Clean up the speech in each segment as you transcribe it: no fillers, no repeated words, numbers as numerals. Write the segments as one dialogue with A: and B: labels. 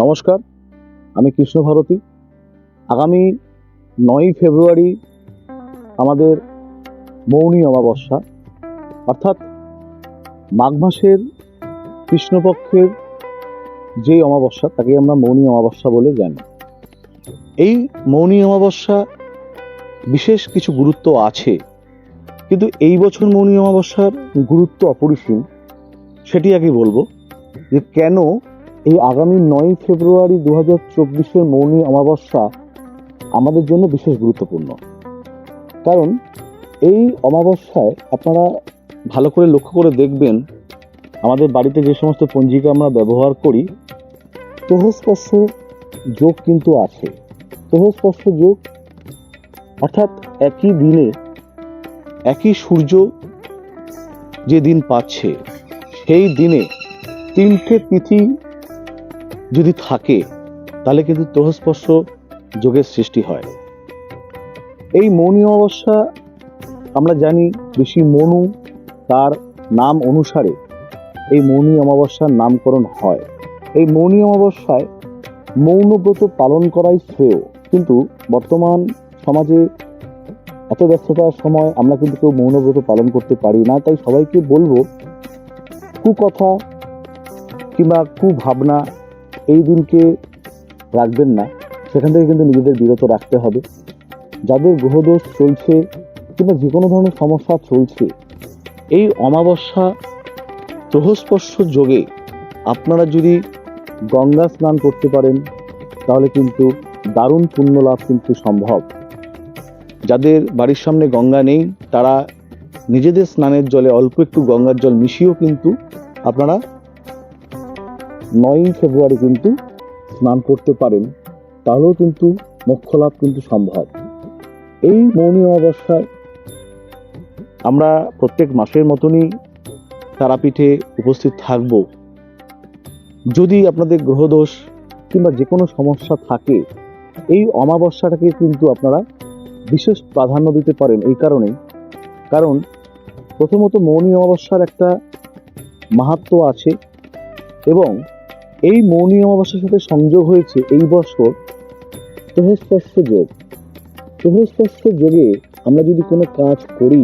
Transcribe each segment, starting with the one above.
A: নমস্কার, আমি কৃষ্ণ ভারতী। আগামী 9ই ফেব্রুয়ারি আমাদের মৌনী অমাবস্যা, অর্থাৎ মাঘ মাসের কৃষ্ণপক্ষের যে অমাবস্যা তাকে আমরা মৌনী অমাবস্যা বলে জানি। এই মৌনী অমাবস্যা বিশেষ কিছু গুরুত্ব আছে, কিন্তু এই বছর মৌনী অমাবস্যার গুরুত্ব অপরিসীম। সেটি আগে বলবো যে কেন এই আগামী 9ই ফেব্রুয়ারি 2024 মৌনী অমাবস্যা আমাদের জন্য বিশেষ গুরুত্বপূর্ণ। কারণ এই অমাবস্যায় আপনারা ভালো করে লক্ষ্য করে দেখবেন, আমাদের বাড়িতে যে সমস্ত পঞ্জিকা আমরা ব্যবহার করি, গ্রহস্পর্শ যোগ কিন্তু আছে। গ্রহস্পর্শ যোগ অর্থাৎ একই দিনে একই সূর্য যে দিন পাচ্ছে, সেই দিনে 3টে তিথি যদি থাকে তাহলে কিন্তু গ্রহস্পর্শ যোগের সৃষ্টি হয়। এই মৌনী অমাবস্যা আমরা জানি ঋষি মনু তার নাম অনুসারে এই মৌনী অমাবস্যার নামকরণ হয়। এই মৌনী অমাবস্যায় মৌনব্রত পালন করাই শ্রেয়, কিন্তু বর্তমান সমাজে এত ব্যস্ততার সময় আমরা কিন্তু কেউ মৌনব্রত পালন করতে পারি না। তাই সবাইকে বলবো, কুকথা কিংবা কুভাবনা এই দিনকে রাখবেন না, সেখান থেকে কিন্তু নিজেদের বিরত রাখতে হবে। যাদের গ্রহদোষ চলছে কিংবা যে কোনো ধরনের সমস্যা চলছে, এই অমাবস্যা গ্রহস্পর্শ যোগে আপনারা যদি গঙ্গা স্নান করতে পারেন তাহলে কিন্তু দারুণ পুণ্য লাভ কিন্তু সম্ভব। যাদের বাড়ির সামনে গঙ্গা নেই তারা নিজেদের স্নানের জলে অল্প একটু গঙ্গার জল মিশিয়েও কিন্তু আপনারা 9ই ফেব্রুয়ারি কিন্তু স্নান করতে পারেন, তাহলেও কিন্তু মোক্ষ লাভ কিন্তু সম্ভব। এই মৌনী অমাবস্যায় আমরা প্রত্যেক মাসের মতনই তারাপীঠে উপস্থিত থাকব। যদি আপনাদের গ্রহদোষ কিংবা যে কোনো সমস্যা থাকে, এই অমাবস্যাটাকে কিন্তু আপনারা বিশেষ প্রাধান্য দিতে পারেন। এই কারণ প্রথমত মৌনী অমাবস্যার একটা মাহাত্ম্য আছে, এবং এই মৌনী অমাবস্যার সাথে সংযোগ হয়েছে এই বছর গ্রহস্পর্শ যোগ। গ্রহস্পর্শ যোগে আমরা যদি কোনো কাজ করি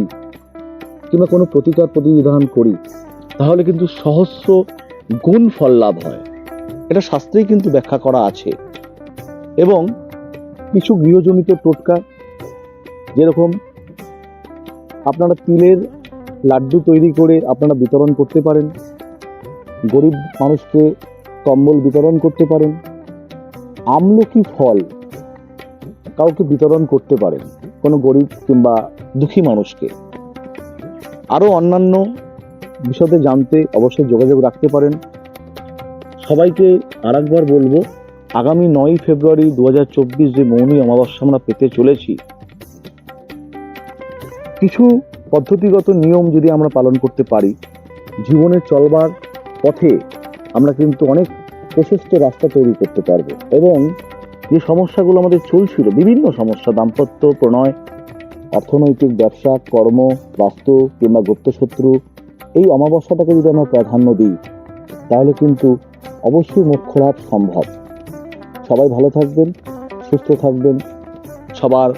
A: কিংবা কোনো প্রতিকার প্রতিবিধান করি তাহলে কিন্তু সহস্র গুণ ফল লাভ হয়। এটা শাস্ত্রেই কিন্তু ব্যাখ্যা করা আছে। এবং কিছু গৃহজনিত টোটকা, যেরকম আপনারা তিলের লাড্ডু তৈরি করে আপনারা বিতরণ করতে পারেন, গরিব মানুষকে কম্বল বিতরণ করতে পারেন, আমলকি ফল কাউকে বিতরণ করতে পারেন, কোনো গরিব কিংবা দুঃখী মানুষকে। আরও অন্যান্য বিষয়ে জানতে অবশ্যই যোগাযোগ রাখতে পারেন। সবাইকে আরেকবার বলবো, আগামী 9ই ফেব্রুয়ারি 2024 যে মৌনী অমাবস্যা আমরা পেতে চলেছি, কিছু পদ্ধতিগত নিয়ম যদি আমরা পালন করতে পারি, জীবনে চলবার পথে আমরা কিন্তু অনেক প্রশস্ত রাস্তা তৈরি করতে পারবো। এবং যে সমস্যাগুলো আমাদের চলছিল, বিভিন্ন সমস্যা, দাম্পত্য, প্রণয়, অর্থনৈতিক, ব্যবসা, কর্ম, বাস্তু কিংবা গুপ্তশত্রু, এই অমাবস্যাটাকে যদি আমরা প্রাধান্য দিই তাহলে কিন্তু অবশ্যই মোক্ষ লাভ সম্ভব। সবাই ভালো থাকবেন, সুস্থ থাকবেন, সবার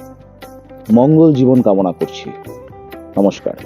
A: মঙ্গল জীবন কামনা করছি। নমস্কার।